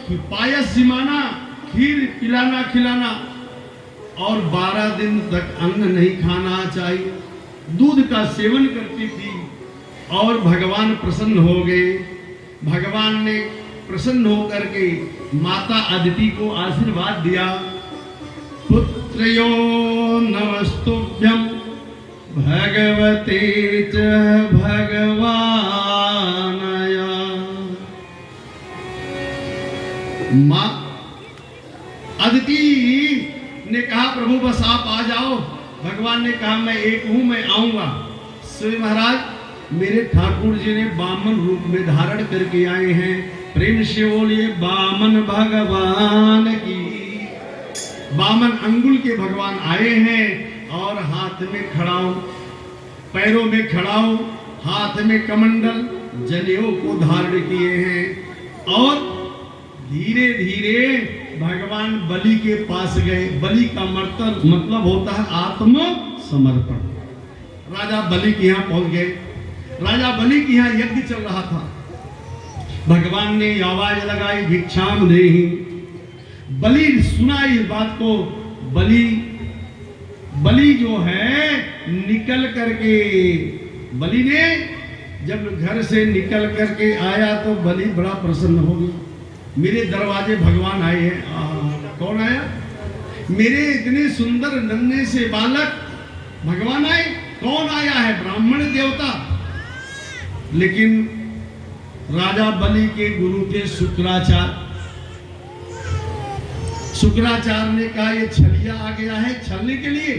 पायस जिमाना, खीर पिलाना खिलाना, और 12 दिन तक अन्न नहीं खाना चाहिए। दूध का सेवन करती थी और भगवान प्रसन्न हो गए। भगवान ने प्रसन्न होकर के माता अदिति को आशीर्वाद दिया, पुत्रयो नमस्तुभ्यं भगवते च भगवानया। मां अदिति ने कहा प्रभु बस आप आ जाओ। भगवान ने कहा मैं एक हूं, मैं आऊंगा। श्री महाराज मेरे ठाकुर जी ने बामन रूप में धारण करके आए हैं। प्रेम से बोलिए बामन भगवान की। बामन अंगुल के भगवान आए हैं और हाथ में खड़ाऊ, पैरों में खड़ाऊ, हाथ में कमंडल, जनेऊ को धारण किए हैं और धीरे धीरे भगवान बलि के पास गए। बलि का मतलब होता है आत्म समर्पण। राजा बलि के यहाँ पहुंच गए। राजा बलि के यहाँ यज्ञ चल रहा था। भगवान ने आवाज लगाई भिक्षाम देहि। बलि सुना इस बात को। बलि जो है निकल करके, बलि ने जब घर से निकल करके आया तो बलि बड़ा प्रसन्न हो गया। मेरे दरवाजे भगवान आए हैं। कौन आया? मेरे इतने सुंदर नन्हे से बालक भगवान आए। कौन आया है? ब्राह्मण देवता। लेकिन राजा बलि के गुरु थे शुक्राचार्य ने कहा ये छलिया आ गया है छलने के लिए।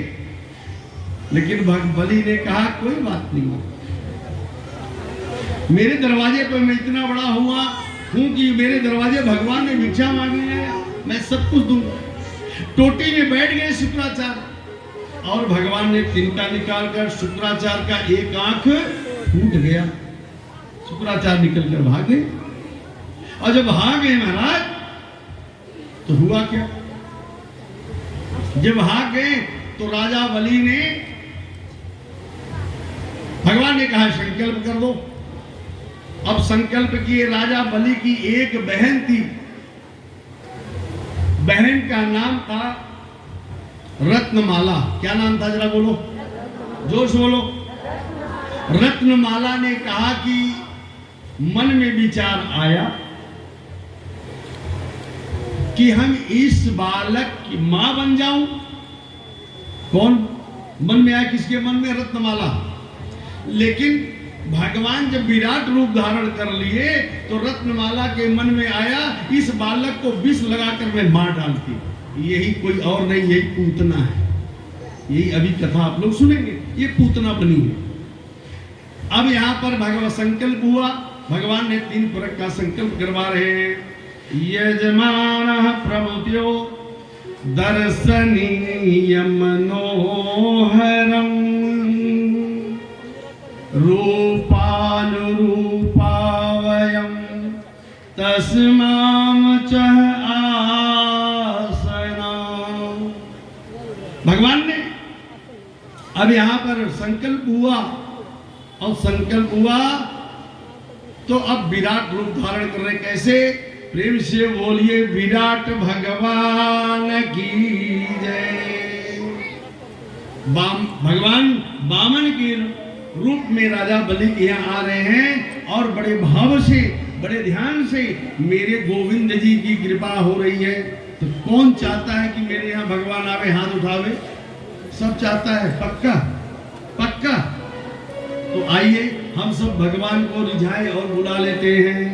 लेकिन बलि ने कहा कोई बात नहीं, मेरे दरवाजे पर मैं इतना बड़ा हुआ हूं कि मेरे दरवाजे भगवान ने भिक्षा मांगने आया, मैं सब कुछ दूंगा। टोटी में बैठ गए शुक्राचार्य और भगवान ने तिनका निकालकर शुक्राचार्य का एक आंख फूट गया। शुक्राचार्य निकलकर भागे और जब भाग गए महाराज तो हुआ क्या? जब भाग गए तो राजा बलि ने, भगवान ने कहा संकल्प कर दो। अब संकल्प किए। राजा बलि की एक बहन थी। बहन का नाम था रत्नमाला। क्या नाम था? जरा बोलो, जोश बोलो। रत्नमाला ने कहा कि मन में विचार आया कि हम इस बालक की मां बन जाऊं। कौन मन में आया? किसके मन में? रत्नमाला। लेकिन भगवान जब विराट रूप धारण कर लिए तो रत्नमाला के मन में आया इस बालक को विष लगाकर मैं मार डालती। यही कोई और नहीं, यही पूतना है। यही अभी कथा आप लोग सुनेंगे, ये पूतना बनी है। अब यहाँ पर भगवान संकल्प हुआ। भगवान ने 3 प्रकार का संकल्प करवा रहे हैं। यजमान प्रमुत्यो दर्शनीय मनोहरम रूपानुरूपावयं तस्माम च आसना। भगवान ने अब यहां पर संकल्प हुआ और संकल्प हुआ तो अब विराट रूप धारण कर रहे। कैसे? प्रेम से बोलिए विराट भगवान की जय। भगवान बामन के रूप में राजा बलि के यहाँ आ रहे हैं और बड़े भाव से, बड़े ध्यान से मेरे गोविंद जी की कृपा हो रही है। तो कौन चाहता है कि मेरे यहाँ भगवान आवे? हाथ उठावे। सब चाहता है। पक्का पक्का। तो आइए हम सब भगवान को रिझाए और बुला लेते हैं।